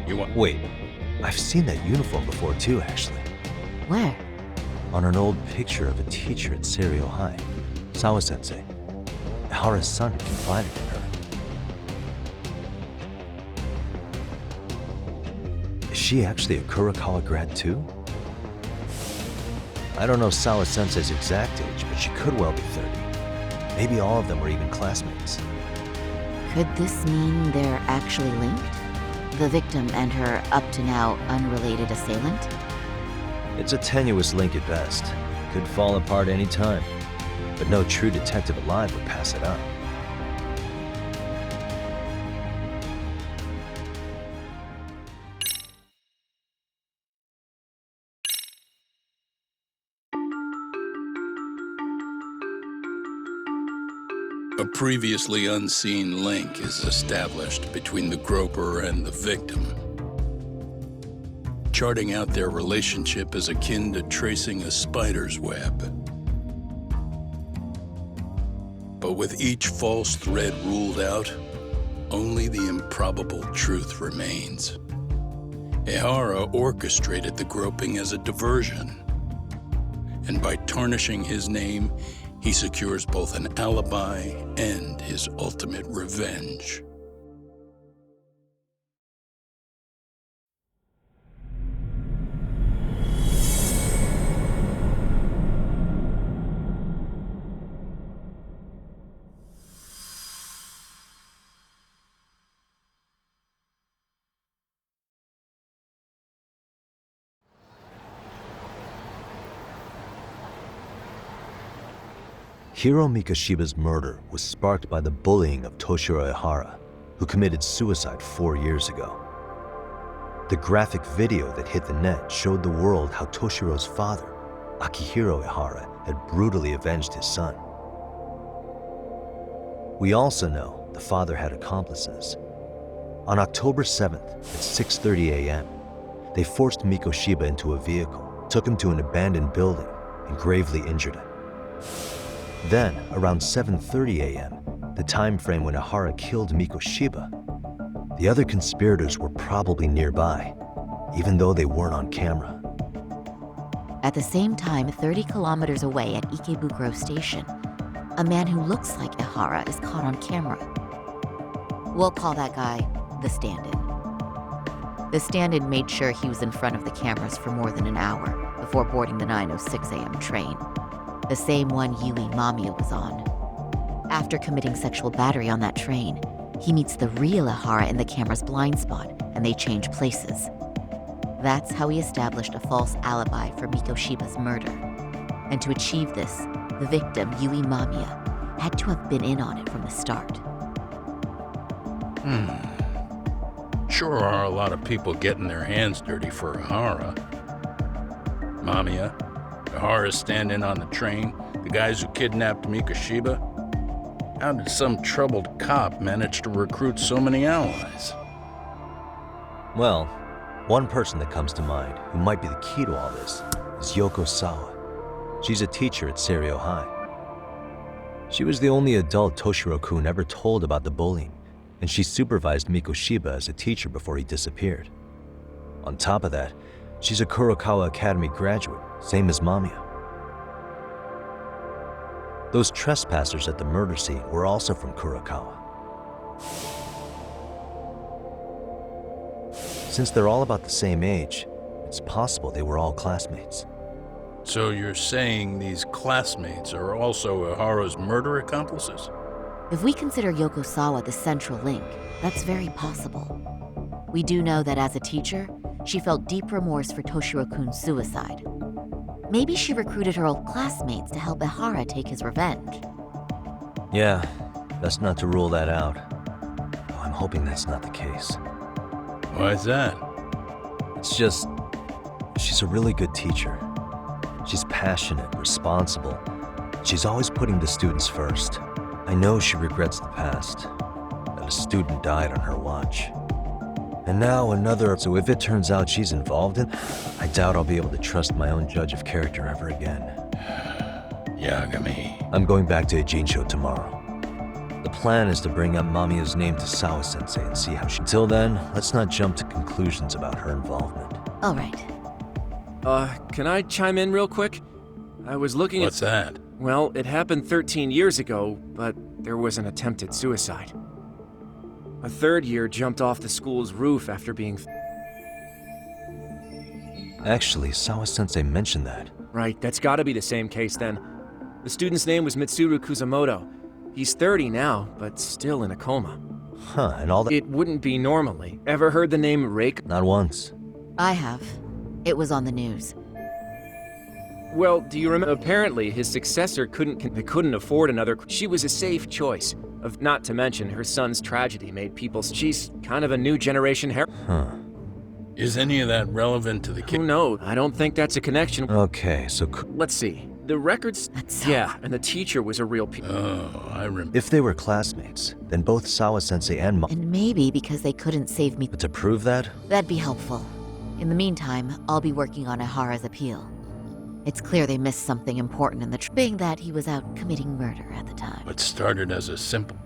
You want... Wait, I've seen that uniform before too, actually. Where? On an old picture of a teacher at Seiryo High, Sawa-sensei. Ehara's son confided in her. Is she actually a Kurokawa grad too? I don't know Sawa-sensei's exact age, but she could well be 30. Maybe all of them were even classmates. Could this mean they're actually linked? The victim and her up-to-now unrelated assailant? It's a tenuous link at best. Could fall apart any time. But no true detective alive would pass it up. A previously unseen link is established between the groper and the victim. Charting out their relationship is akin to tracing a spider's web. But with each false thread ruled out, only the improbable truth remains. Ehara orchestrated the groping as a diversion, and by tarnishing his name, he secures both an alibi and his ultimate revenge. Hiro Mikoshiba's murder was sparked by the bullying of Toshiro Ehara, who committed suicide 4 years ago. The graphic video that hit the net showed the world how Toshiro's father, Akihiro Ehara, had brutally avenged his son. We also know the father had accomplices. On October 7th at 6:30 a.m., they forced Mikoshiba into a vehicle, took him to an abandoned building, and gravely injured him. Then, around 7:30 a.m., the time frame when Ehara killed Mikoshiba, the other conspirators were probably nearby, even though they weren't on camera. At the same time, 30 kilometers away at Ikebukuro Station, a man who looks like Ehara is caught on camera. We'll call that guy the stand-in. The stand-in made sure he was in front of the cameras for more than an hour before boarding the 9:06 a.m. train, the same one Yui Mamiya was on. After committing sexual battery on that train, he meets the real Ehara in the camera's blind spot, and they change places. That's how he established a false alibi for Mikoshiba's murder. And to achieve this, the victim, Yui Mamiya, had to have been in on it from the start. Sure are a lot of people getting their hands dirty for Ehara. Mamiya, Ehara's stand-in on the train, the guys who kidnapped Mikoshiba. How did some troubled cop manage to recruit so many allies? Well, one person that comes to mind who might be the key to all this is Yoko Sawa. She's a teacher at Seiryo High. She was the only adult Toshiro-kun ever told about the bullying, and she supervised Mikoshiba as a teacher before he disappeared. On top of that, she's a Kurokawa Academy graduate, same as Mamiya. Those trespassers at the murder scene were also from Kurokawa. Since they're all about the same age, it's possible they were all classmates. So you're saying these classmates are also Ehara's murder accomplices? If we consider Yoko Sawa the central link, that's very possible. We do know that as a teacher, she felt deep remorse for Toshiro-kun's suicide. Maybe she recruited her old classmates to help Ehara take his revenge. Yeah, best not to rule that out. Though I'm hoping that's not the case. Why's that? It's just, she's a really good teacher. She's passionate, responsible. She's always putting the students first. I know she regrets the past, that a student died on her watch. And now another, so if it turns out she's involved in, I doubt I'll be able to trust my own judge of character ever again. Yagami. I'm going back to Ejincho tomorrow. The plan is to bring up Mamiya's name to Sawa-sensei and see how she... Until then, let's not jump to conclusions. conclusions about her involvement. All right. Can I chime in real quick? I was looking What's that? Well, it happened 13 years ago, but there was an attempted suicide. A third year jumped off the school's roof after being... Actually, Sawa-sensei mentioned that. Right, that's gotta be the same case then. The student's name was Mitsuru Kusamoto. He's 30 now, but still in a coma. Huh, and all that? It wouldn't be normally. Ever heard the name Reiko? Not once. I have. It was on the news. Well, do you remember? Apparently, his successor couldn't afford another. She was a safe choice. Not to mention, her son's tragedy made people. She's kind of a new generation Huh. Is any of that relevant to the Who case? knows? I don't think that's a connection. Okay, so Let's see. The records. That's Yeah, and the teacher was a real. Oh, I remember. if they were classmates, then both Sawa-sensei and And maybe because they couldn't save me. But to prove that, That'd be helpful. In the meantime, I'll be working on Ihara's appeal. It's clear they missed something important in the being that he was out committing murder at the time. What started as a simple